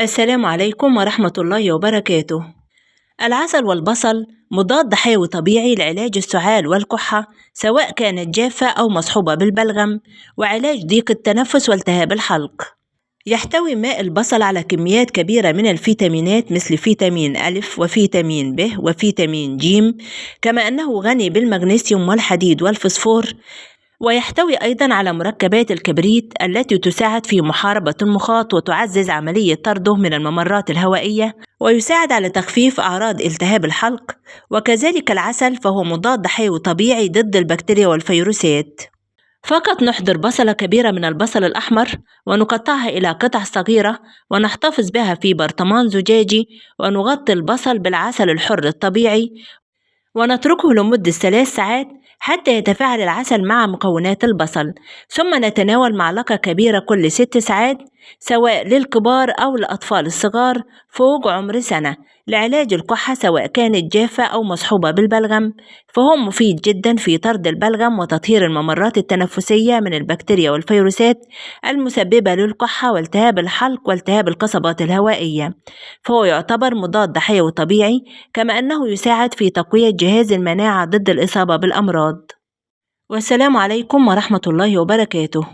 السلام عليكم ورحمة الله وبركاته. العسل والبصل مضاد حيوي طبيعي لعلاج السعال والكحة، سواء كانت جافة أو مصحوبة بالبلغم، وعلاج ضيق التنفس والتهاب الحلق. يحتوي ماء البصل على كميات كبيرة من الفيتامينات مثل فيتامين ألف وفيتامين ب وفيتامين ج، كما أنه غني بالمغنيسيوم والحديد والفسفور. ويحتوي أيضا على مركبات الكبريت التي تساعد في محاربة المخاط وتعزز عملية طرده من الممرات الهوائية، ويساعد على تخفيف أعراض التهاب الحلق. وكذلك العسل فهو مضاد حيوي طبيعي ضد البكتيريا والفيروسات. فقط نحضر بصلة كبيرة من البصل الأحمر ونقطعها إلى قطع صغيرة ونحتفظ بها في برطمان زجاجي، ونغطي البصل بالعسل الحر الطبيعي ونتركه لمدة 3 ساعات حتى يتفاعل العسل مع مكونات البصل، ثم نتناول معلقة كبيرة كل 6 ساعات، سواء للكبار أو الأطفال الصغار فوق عمر سنة، لعلاج الكحة سواء كانت جافة أو مصحوبة بالبلغم. فهو مفيد جدا في طرد البلغم وتطهير الممرات التنفسية من البكتيريا والفيروسات المسببة للكحة والتهاب الحلق والتهاب القصبات الهوائية. فهو يعتبر مضاد حيوي طبيعي، كما أنه يساعد في تقوية جهاز المناعة ضد الإصابة بالأمراض. والسلام عليكم ورحمة الله وبركاته.